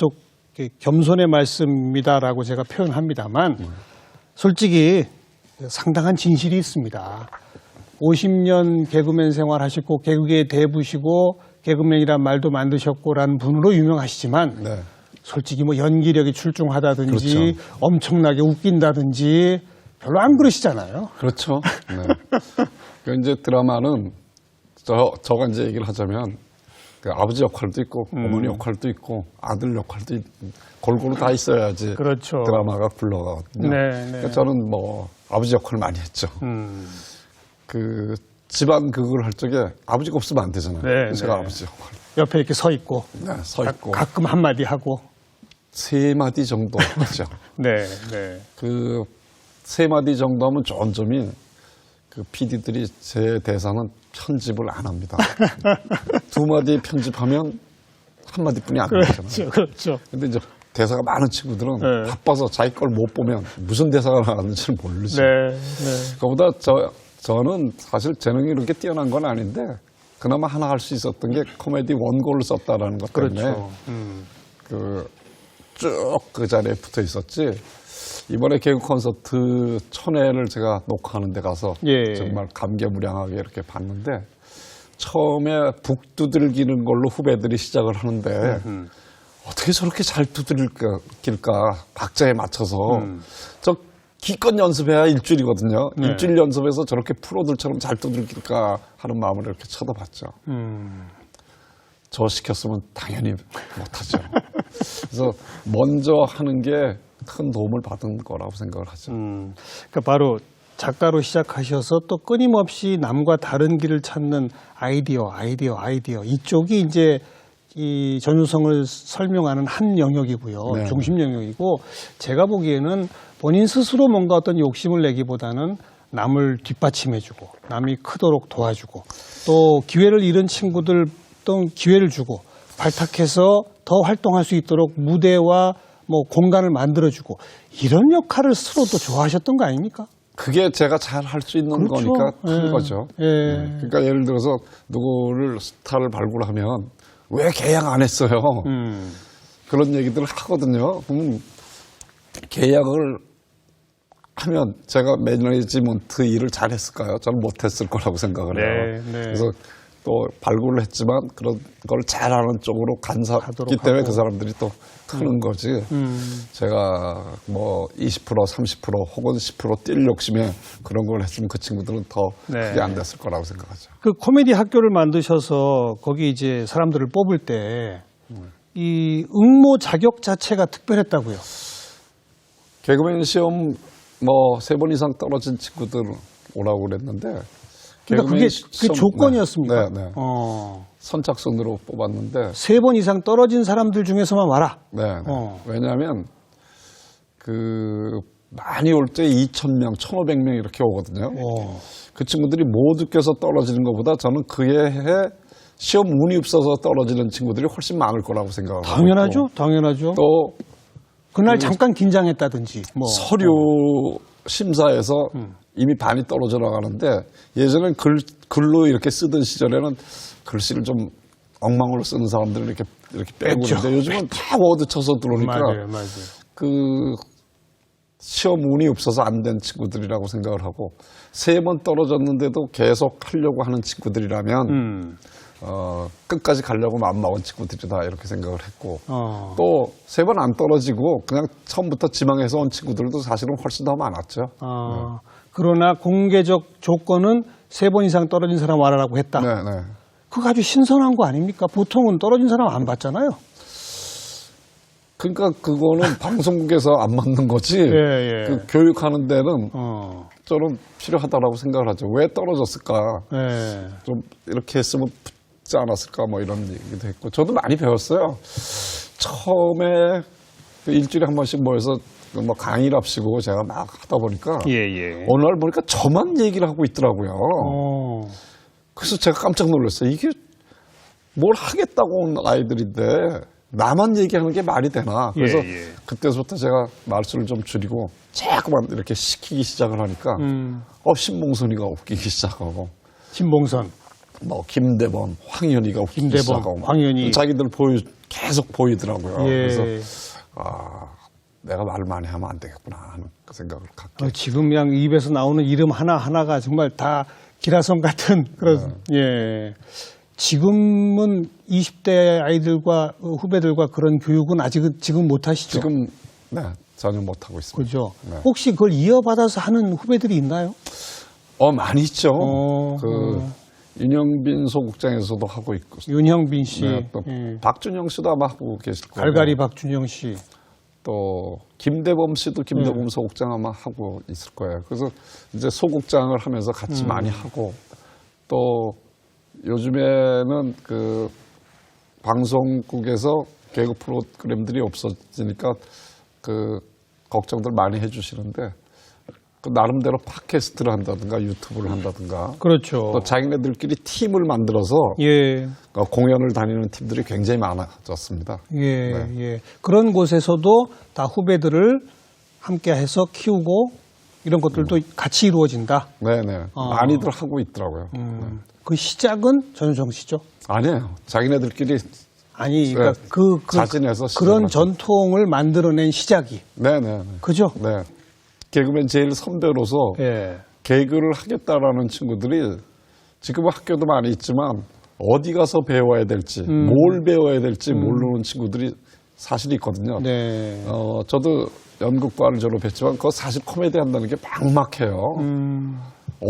또 겸손의 말씀입니다라고 제가 표현합니다만 솔직히 상당한 진실이 있습니다. 50년 개그맨 생활하시고 개그계에 대부시고 개그맨이란 말도 만드셨고라는 분으로 유명하시지만 네. 솔직히 뭐 연기력이 출중하다든지 그렇죠. 엄청나게 웃긴다든지 별로 안 그러시잖아요. 그렇죠. 네. 그 이제 드라마는 저가 이제 얘기를 하자면 그 아버지 역할도 있고 어머니 역할도 있고 아들 역할도 골고루 다 있어야지 그렇죠. 드라마가 굴러가거든요. 네, 네. 그러니까 저는 뭐 아버지 역할을 많이 했죠. 그 집안 극을 할 적에 아버지가 없으면 안 되잖아요. 네, 제가 네. 아버지 역할. 옆에 이렇게 서 있고 네, 서 있고 가끔 한마디 하고 세 마디 정도 하죠. 네, 네. 그 세 마디 정도 하면 좋은 점이 그 PD들이 제 대사는 편집을 안 합니다. 두 마디 편집하면 한 마디뿐이 안 되잖아요. 그렇죠, 그렇죠. 근데 이제 대사가 많은 친구들은 네. 바빠서 자기 걸 못 보면 무슨 대사가 나왔는지를 모르죠. 네, 네. 그보다 저는 사실 재능이 이렇게 뛰어난 건 아닌데 그나마 하나 할 수 있었던 게 코미디 원고를 썼다라는 것 때문에 그렇죠. 쭉 그 자리에 붙어 있었지. 이번에 개그 콘서트 천회를 제가 녹화하는 데 가서 예. 정말 감개무량하게 이렇게 봤는데 처음에 북 두들기는 걸로 후배들이 시작을 하는데 어떻게 저렇게 잘 두들길까 박자에 맞춰서 저 기껏 연습해야 일주일이거든요. 네. 일주일 연습해서 저렇게 프로들처럼 잘 두들길까 하는 마음을 이렇게 쳐다봤죠. 저 시켰으면 당연히 못하죠. 그래서 먼저 하는 게 큰 도움을 받은 거라고 생각을 하죠. 그러니까 바로 작가로 시작하셔서 또 끊임없이 남과 다른 길을 찾는 아이디어 이쪽이 이제 이 전유성을 설명하는 한 영역이고요. 네. 중심 영역이고 제가 보기에는 본인 스스로 뭔가 어떤 욕심을 내기보다는 남을 뒷받침해주고 남이 크도록 도와주고 또 기회를 잃은 친구들 또 기회를 주고 발탁해서 더 활동할 수 있도록 무대와 뭐 공간을 만들어주고 이런 역할을 스스로도 좋아하셨던 거 아닙니까? 그게 제가 잘 할 수 있는 그렇죠. 거니까 큰 예. 거죠. 예. 그러니까 예를 들어서 누구를 스타를 발굴하면 왜 계약 안 했어요? 그런 얘기들을 하거든요. 계약을 하면 제가 매니지먼트 일을 잘했을까요? 저는 못했을 거라고 생각을 해요. 네, 네. 그래서 또 발굴을 했지만 그런 걸 잘하는 쪽으로 간사기 때문에 하고. 그 사람들이 또 크는 거지. 제가 뭐 20% 30% 혹은 10% 뛸 욕심에 그런 걸 했으면 그 친구들은 더 네. 크게 안 됐을 거라고 생각하죠. 그 코미디 학교를 만드셔서 거기 이제 사람들을 뽑을 때 이 응모 자격 자체가 특별했다고요. 개그맨 시험 뭐 3번 이상 떨어진 친구들 오라고 그랬는데 그러니까 그게 조건이었습니까? 네, 네. 선착순으로 뽑았는데 3번 이상 떨어진 사람들 중에서만 와라. 네, 네. 왜냐하면 많이 올 때 2,000명, 1,500명 이렇게 오거든요. 그 친구들이 모두 껴서 떨어지는 것보다 저는 그해 시험 운이 없어서 떨어지는 친구들이 훨씬 많을 거라고 생각을 하고 당연하죠, 있고 당연하죠. 또 그날 잠깐 긴장했다든지 뭐 서류 심사에서 이미 반이 떨어져 나가는데 예전엔 글로 이렇게 쓰던 시절에는 글씨를 좀 엉망으로 쓰는 사람들을 이렇게 빼고 뺐죠. 그러는데 요즘은 다 워드 쳐서 들어오니까 맞아요. 그 시험 운이 없어서 안 된 친구들이라고 생각을 하고 3번 떨어졌는데도 계속 하려고 하는 친구들이라면 끝까지 가려고 마음먹은 친구들이다 이렇게 생각을 했고 또 3번 안 떨어지고 그냥 처음부터 지망해서 온 친구들도 사실은 훨씬 더 많았죠. 그러나 공개적 조건은 3번 이상 떨어진 사람 와라라고 했다. 네, 네. 그거 아주 신선한 거 아닙니까? 보통은 떨어진 사람 안 받잖아요. 그러니까 그거는 방송국에서 안 맞는 거지. 예. 그 교육하는 데는 저는 좀 필요하다라고 생각을 하죠. 왜 떨어졌을까? 예. 좀 이렇게 했으면 붙지 않았을까? 뭐 이런 얘기도 했고 저도 많이 배웠어요. 처음에 그 일주일에 한 번씩 모여서 뭐 강의랍시고 제가 막 하다 보니까 예. 어느 날 보니까 저만 얘기를 하고 있더라고요. 그래서 제가 깜짝 놀랐어요. 이게 뭘 하겠다고 온 아이들인데 나만 얘기하는 게 말이 되나. 그래서 그때부터 제가 말수를 좀 줄이고 자꾸만 이렇게 시키기 시작을 하니까 신봉선이가 웃기기 시작하고 신봉선. 뭐 김대범, 황현희가 웃기기 김대범, 시작하고 황현희. 자기들 계속 보이더라고요. 예. 그래서 내가 말 많이 하면 안 되겠구나 하는 그 생각을 갖게. 지금 그냥 입에서 나오는 이름 하나하나가 정말 다 기라성 같은 그런, 예. 지금은 20대 아이들과 후배들과 그런 교육은 아직은 지금 못 하시죠? 지금 네, 전혀 못 하고 있습니다. 그죠? 네. 혹시 그걸 이어받아서 하는 후배들이 있나요? 많이 있죠. 어, 윤영빈 소국장에서도 하고 있고. 윤형빈 씨, 네, 또 예. 박준영 씨도 아마 하고 계실 거고. 갈갈이 박준영 씨. 또 김대범 씨도 김대범 소국장 아마 하고 있을 거예요. 그래서 이제 소국장을 하면서 같이 많이 하고 또 요즘에는 그 방송국에서 개그 프로그램들이 없어지니까 그 걱정들 많이 해주시는데 그 나름대로 팟캐스트를 한다든가 유튜브를 한다든가 그렇죠. 또 자기네들끼리 팀을 만들어서 예, 공연을 다니는 팀들이 굉장히 많아졌습니다. 예, 네. 예. 그런 곳에서도 다 후배들을 함께 해서 키우고 이런 것들도 같이 이루어진다. 네네. 많이들 하고 있더라고요. 그 시작은 전효정 씨죠? 아니에요. 자기네들끼리 아니, 그러니까 네. 그 자진해서 그런 시작을 전통을 만들어낸 시작이. 네네. 그죠? 네. 개그맨 제일 선배로서 예. 개그를 하겠다라는 친구들이 지금은 학교도 많이 있지만 어디 가서 배워야 될지, 뭘 배워야 될지 모르는 친구들이 사실 있거든요. 네. 저도 연극과를 졸업했지만 그거 사실 코미디 한다는 게 막막해요.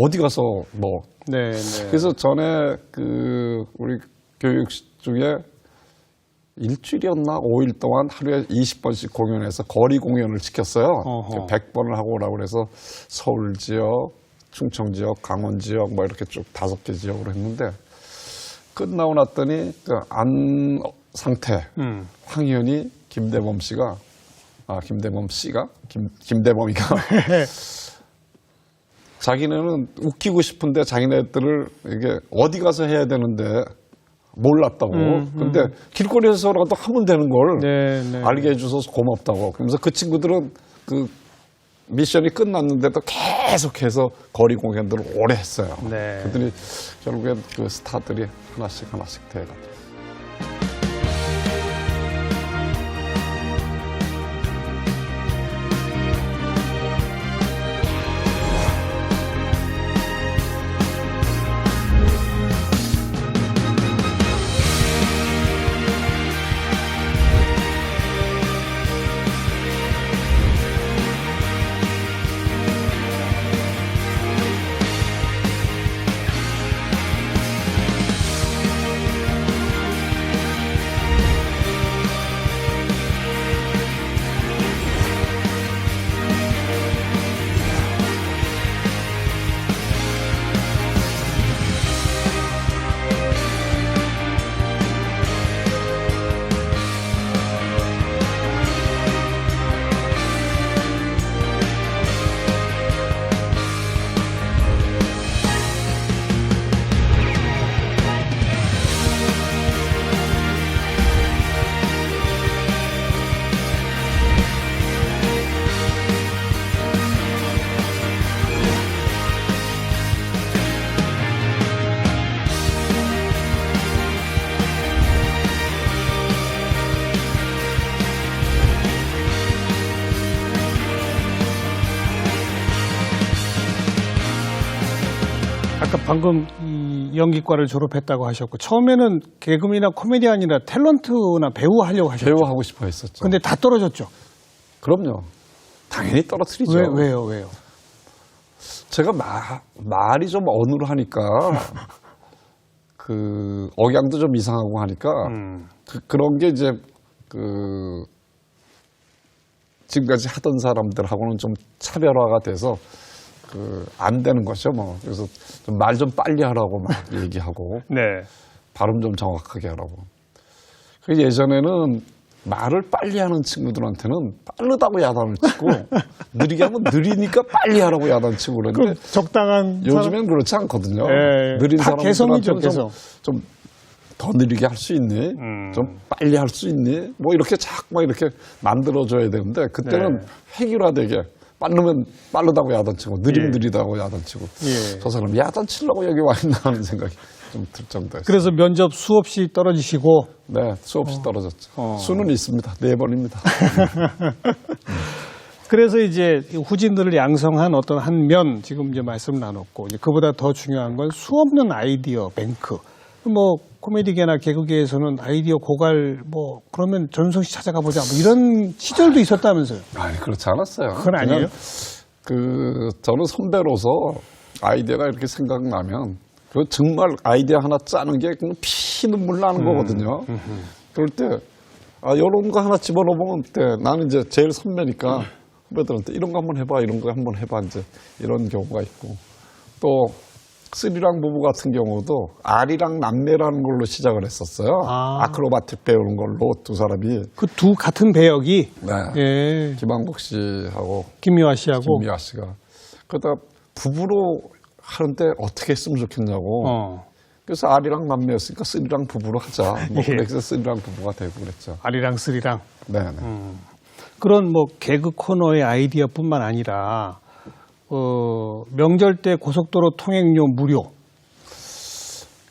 어디 가서 뭐. 네, 네. 그래서 전에 우리 교육 중에 일주일이었나 5일 동안 하루에 20번씩 공연해서 거리 공연을 시켰어요. 어허. 100번을 하고 오라고 그래서 서울 지역, 충청 지역, 강원 지역 뭐 이렇게 쭉 5개 지역으로 했는데 끝나고 났더니 그 안상태, 황현희, 김대범 씨가 김대범이가 자기네는 웃기고 싶은데 자기네들을 이게 어디 가서 해야 되는데 몰랐다고. 근데 길거리에서라도 하면 되는 걸 네, 네. 알게 해줘서 고맙다고. 그러면서 그 친구들은 그 미션이 끝났는데도 계속해서 거리 공연들을 오래 했어요. 네. 그들이 결국엔 그 스타들이 하나씩 돼가지고. 아까 방금 이 연기과를 졸업했다고 하셨고 처음에는 개그맨이나 코미디언이나 탤런트나 배우 하려고 하셨죠. 배우하고 싶어 했었죠. 근데 다 떨어졌죠. 그럼요. 당연히 떨어뜨리죠. 왜요? 제가 말이 좀 어눌하니까 그 억양도 좀 이상하고 하니까 그런 게 이제 그 지금까지 하던 사람들하고는 좀 차별화가 돼서 안 되는 거죠, 뭐. 그래서 말 좀 빨리 하라고 막 얘기하고 네. 발음 좀 정확하게 하라고. 그 예전에는 말을 빨리 하는 친구들한테는 빠르다고 야단을 치고 느리게 하면 느리니까 빨리 하라고 야단 치고 그러는데 적당한 요즘엔 그렇지 않거든요. 예, 느린 다 개성이죠, 사람들한테는 좀 더 느리게 할 수 있니? 좀 빨리 할 수 있니? 뭐 이렇게 자꾸 막 이렇게 만들어줘야 되는데 그때는 네. 획일화되게 빠르면 빠르다고 야단치고 느리면 예. 느리다고 야단치고 예. 저 사람 야단치려고 여기 와 있나 하는 생각이 좀 들 정도였어요. 그래서 면접 수없이 떨어지시고 네, 수없이 떨어졌죠. 어. 수는 있습니다. 4번입니다. 그래서 이제 후진들을 양성한 어떤 한 면 지금 이제 말씀 나눴고 이제 그보다 더 중요한 건 수없는 아이디어 뱅크. 뭐 코미디계나 개그계에서는 아이디어 고갈 뭐 그러면 전성시 찾아가 보자 뭐 이런 시절도 있었다면서요. 아니 그렇지 않았어요. 그건 아니에요? 저는 선배로서 아이디어가 이렇게 생각나면 그 정말 아이디어 하나 짜는 게 그냥 피 눈물 나는 거거든요. 그럴 때 이런 거 하나 집어넣으면 나는 이제 제일 선배니까 후배들한테 이런 거 한번 해봐, 이런 거 한번 해봐 이제 이런 경우가 있고 또 스리랑 부부 같은 경우도 아리랑 남매라는 걸로 시작을 했었어요. 아크로바틱 배우는 걸로 두 사람이 그 두 같은 배역이 네. 예. 김한국 씨하고 김미화 씨하고 김미아 씨가 그러다 부부로 하는데 어떻게 했으면 좋겠냐고. 그래서 아리랑 남매였으니까 쓰리랑 부부로 하자. 뭐 예. 그래서 쓰리랑 부부가 되고 그랬죠. 아리랑 쓰리랑 네네. 그런 뭐 개그 코너의 아이디어뿐만 아니라 명절 때 고속도로 통행료 무료.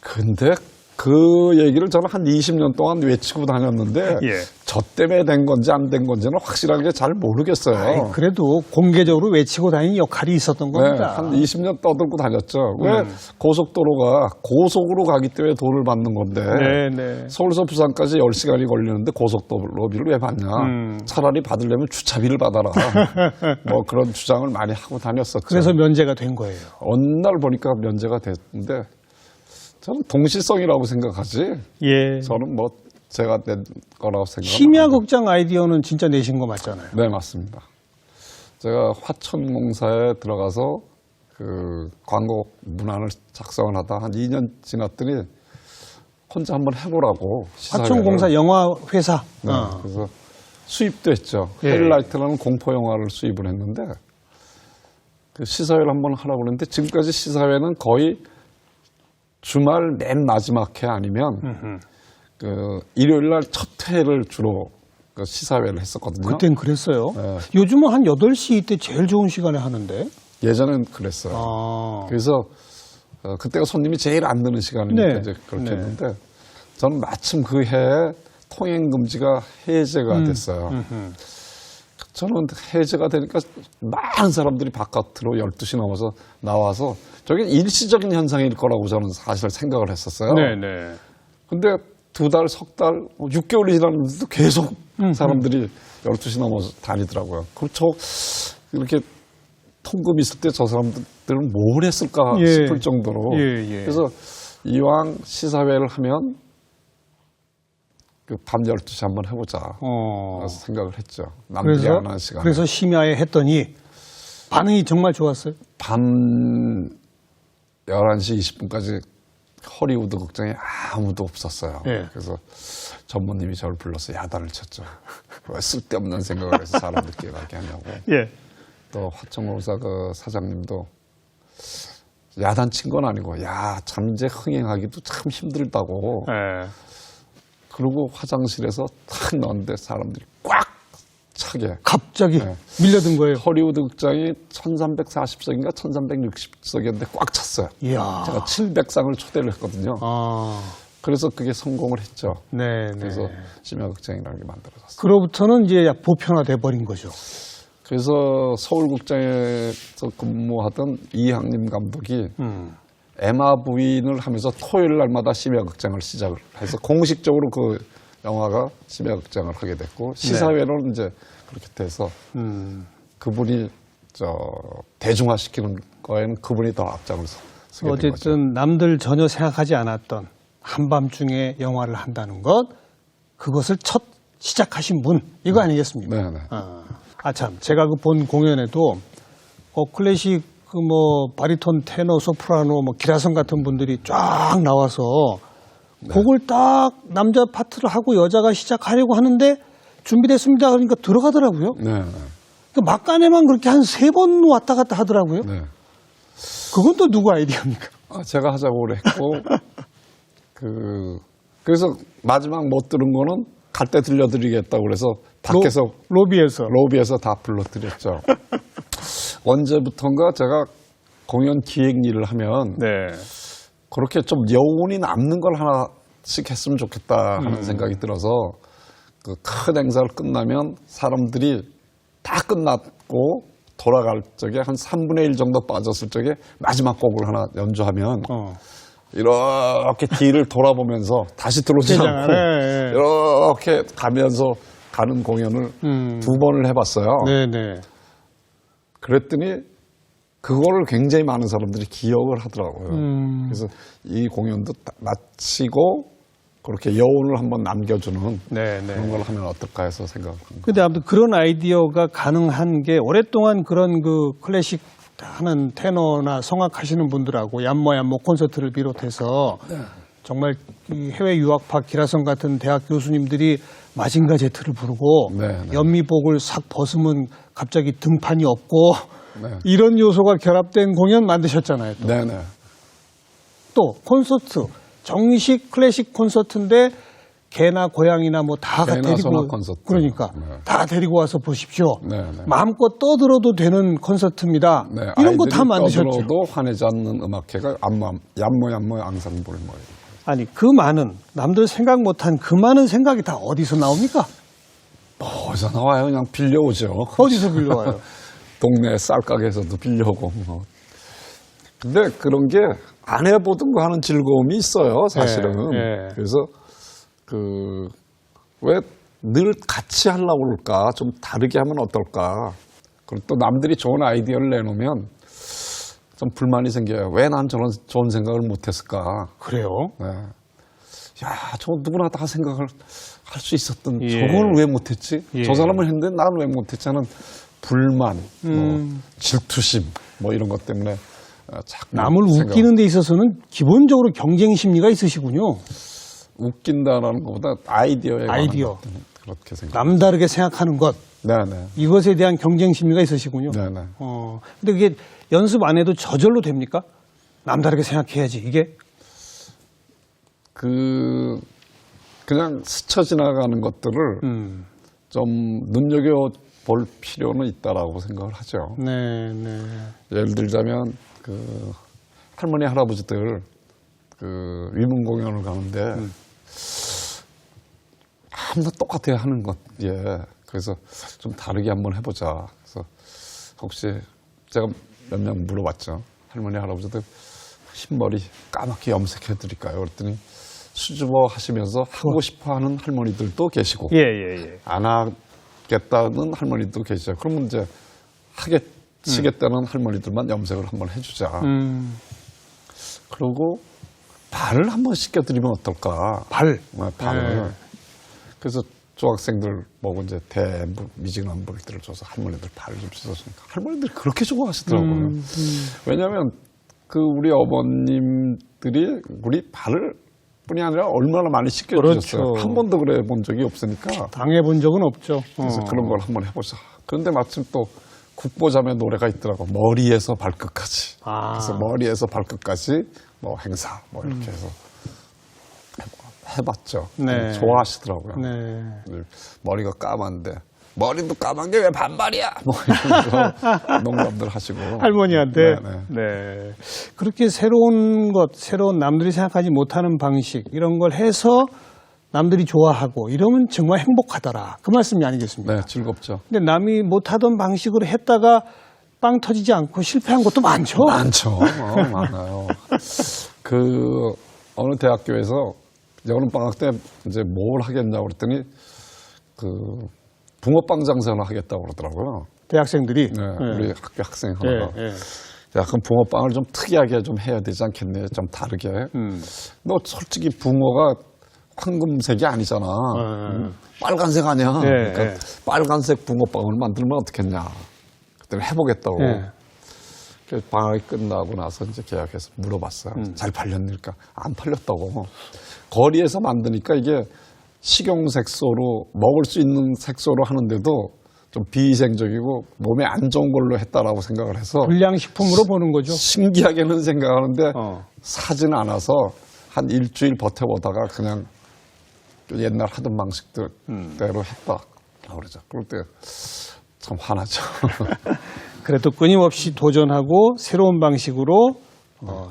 근데 그 얘기를 저는 한 20년 동안 외치고 다녔는데 예. 저 때문에 된 건지 안 된 건지는 확실하게 잘 모르겠어요. 아이, 그래도 공개적으로 외치고 다니는 역할이 있었던 네, 겁니다. 한 20년 떠들고 다녔죠. 왜 고속도로가 고속으로 가기 때문에 돈을 받는 건데 네. 서울에서 부산까지 10시간이 걸리는데 고속도로비를 왜 받냐. 차라리 받으려면 주차비를 받아라. 뭐 그런 주장을 많이 하고 다녔었죠. 그래서 면제가 된 거예요. 어느 날 보니까 면제가 됐는데 저는 동시성이라고 생각하지. 예. 저는 뭐 제가 낸 거라고 생각합니다. 심야극장 아이디어는 진짜 내신 거 맞잖아요. 네, 맞습니다. 제가 화천공사에 들어가서 그 광고 문안을 작성을 하다 한 2년 지났더니 혼자 한번 해보라고. 시사회를. 화천공사 영화 회사. 네, 그래서 수입도 했죠. 예. 헬라이트라는 공포 영화를 수입을 했는데 그 시사회를 한번 하라고 그랬는데 지금까지 시사회는 거의 주말 맨 마지막 회 아니면 그 일요일 날 첫 회를 주로 그 시사회를 했었거든요. 그땐 그랬어요. 네. 요즘은 한 8시 이때 제일 좋은 시간에 하는데. 예전엔 그랬어요. 그래서 그때가 손님이 제일 안 드는 시간이니까 네. 이제 그렇게 네. 했는데 저는 마침 그 해에 통행 금지가 해제가 됐어요. 저는 해제가 되니까 많은 사람들이 바깥으로 12시 넘어서 나와서 저게 일시적인 현상일 거라고 저는 사실 생각을 했었어요. 네네. 근데 2달, 석 달, 6개월이 지났는데도 계속 사람들이 12시 넘어서 다니더라고요. 그렇죠. 이렇게 통금이 있을 때 저 사람들은 뭘 했을까 예. 싶을 정도로. 예. 그래서 이왕 시사회를 하면 그 밤 12시 한번 해보자. 그래서 생각을 했죠. 남들이 안 하는 시간에. 그래서 심야에 했더니 반응이 정말 좋았어요. 밤 11시 20분까지 허리우드 극장에 아무도 없었어요. 예. 그래서 전무님이 저를 불러서 야단을 쳤죠. 왜 쓸데없는 생각을 해서 사람들끼리 가게 하냐고. 예. 또 화천공사 그 사장님도 야단 친 건 아니고 참 이제 흥행하기도 참 힘들다고. 예. 그리고 화장실에서 탁 넣었는데 사람들이 꽉 차게. 갑자기 네. 밀려든 거예요. 허리우드 극장이 1340석인가 1360석이었는데 꽉 찼어요. 이야. 제가 700상을 초대를 했거든요. 그래서 그게 성공을 했죠. 네. 그래서 심야극장이라는 게 만들어졌어요. 그로부터는 이제 보편화돼 버린 거죠. 그래서 서울극장에서 근무하던 이항림 감독이 에마 부인을 하면서 토요일 날마다 심야극장을 시작을 해서 공식적으로 그 영화가 심야극장을 하게 됐고 시사회로는 이제 그렇게 돼서 그분이 대중화시키는 거에는 그분이 더 앞장을 서게 된 거죠. 어쨌든 남들 전혀 생각하지 않았던 한밤중에 영화를 한다는 것, 그것을 첫 시작하신 분 이거 아니겠습니까? 네네. 참 제가 그 본 공연에도 클래식 그 뭐 바리톤, 테너, 소프라노, 뭐 기라성 같은 분들이 쫙 나와서 곡을 딱 남자 파트를 하고 여자가 시작하려고 하는데 준비됐습니다. 그러니까 들어가더라고요. 네. 그러니까 막간에만 그렇게 한 3번 왔다 갔다 하더라고요. 네. 그건 또 누구 아이디어입니까? 제가 하자고 했고 그래서 마지막 못 들은 거는 갈 때 들려드리겠다고 그래서 밖에서 로비에서 로비에서 다 불러드렸죠. 언제부턴가 제가 공연 기획 일을 하면 네. 그렇게 좀 여운이 남는 걸 하나씩 했으면 좋겠다 하는 생각이 들어서 그 큰 행사를 끝나면 사람들이 다 끝났고 돌아갈 적에 한 3분의 1 정도 빠졌을 적에 마지막 곡을 하나 연주하면 이렇게 뒤를 돌아보면서 다시 들어오지 않고 네. 이렇게 가면서 가는 공연을 2번을 해봤어요. 네네. 그랬더니 그거를 굉장히 많은 사람들이 기억을 하더라고요. 그래서 이 공연도 마치고 그렇게 여운을 한번 남겨주는 네네. 그런 걸 하면 어떨까 해서 생각을 합니다. 근데 아무튼 그런 아이디어가 가능한 게 오랫동안 그런 그 클래식 하는 테너나 성악 하시는 분들하고 얀모 콘서트를 비롯해서 정말 이 해외 유학파 기라성 같은 대학 교수님들이 마징가 제트를 부르고 네, 네. 연미복을 싹 벗으면 갑자기 등판이 없고 네. 이런 요소가 결합된 공연 만드셨잖아요. 또. 네네. 또 콘서트 정식 클래식 콘서트인데 개나 고양이나 뭐 다 개나 데리고 성악 콘서트. 그러니까 네. 다 데리고 와서 보십시오. 네, 네. 마음껏 떠들어도 되는 콘서트입니다. 네, 이런 거 다 아이들이 만드셨죠. 떠들어도 화내지 않는 음악회가 얀모 앙상블 뭐 아니 그 많은 남들 생각 못한 그 많은 생각이 다 어디서 나옵니까? 어디서 나와요? 그냥 빌려오죠. 어디서 빌려와요? 동네 쌀가게에서도 빌려오고 뭐. 근데 그런 게 안 해보던 거 하는 즐거움이 있어요, 사실은. 예. 그래서 왜 늘 같이 하려고 그럴까? 좀 다르게 하면 어떨까? 그리고 또 남들이 좋은 아이디어를 내놓으면 좀 불만이 생겨요. 왜 난 저런 좋은 생각을 못했을까? 그래요? 네. 야, 저 누구나 다 생각을 할 수 있었던 예. 저걸 왜 못했지? 예. 저 사람은 했는데 나는 왜 못했지? 하는 불만, 뭐 질투심, 뭐 이런 것 때문에 자꾸 남을 생각- 웃기는 데 있어서는 기본적으로 경쟁 심리가 있으시군요. 웃긴다라는 것보다 아이디어에 관한 아이디어. 것들은 그렇게 생각. 남다르게 생각하는 것 네네. 이것에 대한 경쟁 심리가 있으시군요. 네네. 근데 그게 연습 안 해도 저절로 됩니까? 남다르게 생각해야지 이게. 그냥 스쳐 지나가는 것들을 좀 눈여겨 볼 필요는 있다라고 생각을 하죠. 네, 네. 예를 들자면 할머니 할아버지들 위문 공연을 가는데 아무나 똑같아야 하는 것. 예. 그래서 좀 다르게 한번 해보자. 그래서 혹시 제가 몇 명 물어봤죠. 할머니 할아버지들 흰머리 까맣게 염색해 드릴까요? 그랬더니 수줍어 하시면서 하고 싶어 하는 할머니들도 계시고 예. 안 하겠다는 할머니도 계시죠. 그러면 이제 하시겠다는 할머니들만 염색을 한번 해주자. 그리고 발을 한번 씻겨드리면 어떨까? 발. 발을. 네. 그래서 중학생들 보고 이제 미지근한 물들을 줘서 할머니들 발을 좀 씻어주니까 할머니들이 그렇게 좋아하시더라고요. 왜냐하면 우리 어머님들이 우리 발을 뿐이 아니라 얼마나 많이 씻겨주셨어요. 그렇죠. 한 번도 그래 본 적이 없으니까. 당해본 적은 없죠. 그래서 그런 걸 한번 해보자. 그런데 마침 또 국보자매 노래가 있더라고. 머리에서 발끝까지. 아. 그래서 머리에서 발끝까지 뭐 행사 뭐 이렇게 해서 해봤죠. 네. 좋아하시더라고요. 네. 머리가 까만데 머리도 까만 게 왜 반발이야? 뭐 이러면서 농담들 하시고. 할머니한테. 네네. 네. 그렇게 새로운 남들이 생각하지 못하는 방식 이런 걸 해서 남들이 좋아하고 이러면 정말 행복하더라. 그 말씀이 아니겠습니까? 네, 즐겁죠. 근데 남이 못하던 방식으로 했다가 빵 터지지 않고 실패한 것도 많죠. 많죠. 많아요. 어느 대학교에서 여름방학 때 이제 뭘 하겠냐고 그랬더니 붕어빵 장사를 하겠다고 그러더라고요. 대학생들이. 네, 우리 학교 학생 하나가. 예. 야, 그럼 붕어빵을 좀 특이하게 좀 해야 되지 않겠네. 좀 다르게. 너 솔직히 붕어가 황금색이 아니잖아. 빨간색 아니야. 예, 그러니까 예. 빨간색 붕어빵을 만들면 어떻겠냐. 그때 해보겠다고. 예. 그래서 방학이 끝나고 나서 이제 계약해서 물어봤어요. 잘 팔렸니까? 안 팔렸다고. 거리에서 만드니까 이게 식용색소로 먹을 수 있는 색소로 하는데도 좀 비위생적이고 몸에 안 좋은 걸로 했다라고 생각을 해서 불량식품으로 보는 거죠. 신기하게는 생각하는데 어. 사지는 않아서 한 일주일 버텨보다가 그냥 옛날 하던 방식대로 했다. 그러죠. 그럴 때 참 화나죠. 그래도 끊임없이 도전하고 새로운 방식으로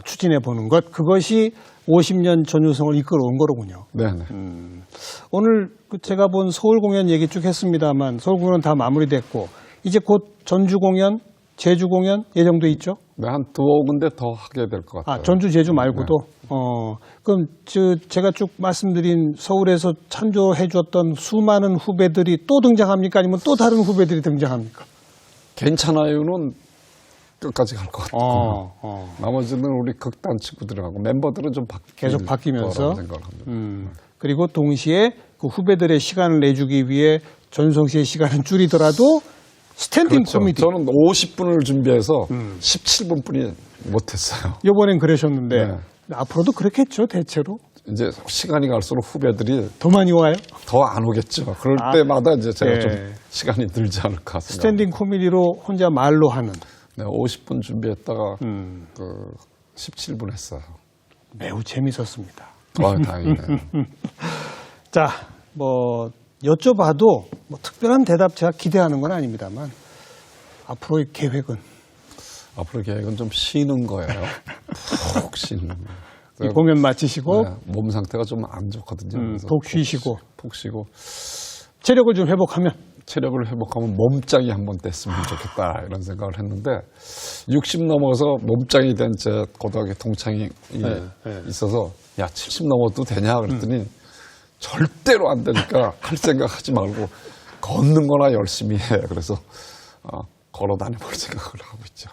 추진해 보는 것, 그것이 50년 전유성을 이끌어온 거로군요. 네네. 오늘 제가 본 서울 공연 얘기 쭉 했습니다만 서울 공연은 다 마무리됐고 이제 곧 전주 공연, 제주 공연 예정돼 있죠? 네, 한 2군데 더 하게 될 것 같아요. 전주, 제주 말고도. 그럼 제가 쭉 말씀드린 서울에서 참조해 줬던 수많은 후배들이 또 등장합니까? 아니면 또 다른 후배들이 등장합니까? 괜찮아요는 끝까지 갈 것 같고 나머지는 우리 극단 친구들하고 멤버들은 좀 계속 바뀌면서 생각을 합니다. 그리고 동시에 그 후배들의 시간을 내주기 위해 전성 씨의 시간은 줄이더라도 스탠딩 그렇죠. 코미디. 저는 50분을 준비해서 17분뿐이 못했어요. 이번엔 그러셨는데 네. 앞으로도 그렇겠죠, 대체로. 이제 시간이 갈수록 후배들이 더 많이 와요? 더 안 오겠죠. 그럴 때마다 이제 제가 네. 좀 시간이 늘지 않을까 생각합니다. 스탠딩 코미디로 혼자 말로 하는. 네, 50분 준비했다가 17분 했어요. 매우 재밌었습니다. 다행이네요. 자, 여쭤봐도 특별한 대답 제가 기대하는 건 아닙니다만 앞으로의 계획은? 앞으로 계획은 좀 쉬는 거예요. 푹 쉬는 이 공연 마치시고 네, 몸 상태가 좀 안 좋거든요. 그래서 푹 쉬시고 푹 쉬고 체력을 좀 회복하면 체력을 회복하면 몸짱이 한번 됐으면 좋겠다 이런 생각을 했는데 60 넘어서 몸짱이 된 제 고등학교 동창이 있어서 야 70 넘어도 되냐 그랬더니 절대로 안 되니까 할 생각하지 말고 걷는 거나 열심히 해. 그래서 걸어 다녀볼 생각을 하고 있죠.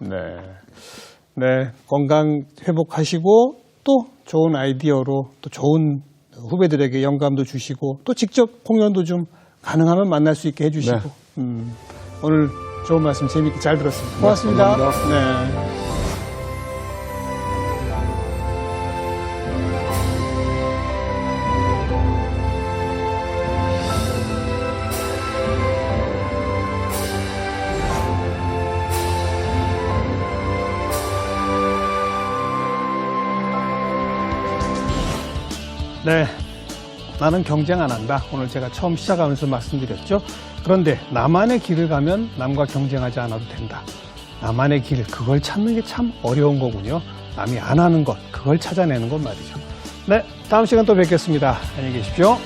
네, 건강 회복하시고 또 좋은 아이디어로 또 좋은 후배들에게 영감도 주시고 또 직접 공연도 좀 가능하면 만날 수 있게 해주시고 오늘 좋은 말씀 재미있게 잘 들었습니다. 고맙습니다. 감사합니다. 네. 네, 나는 경쟁 안 한다. 오늘 제가 처음 시작하면서 말씀드렸죠. 그런데 나만의 길을 가면 남과 경쟁하지 않아도 된다. 나만의 길, 그걸 찾는 게 참 어려운 거군요. 남이 안 하는 것, 그걸 찾아내는 것 말이죠. 네, 다음 시간 또 뵙겠습니다. 안녕히 계십시오.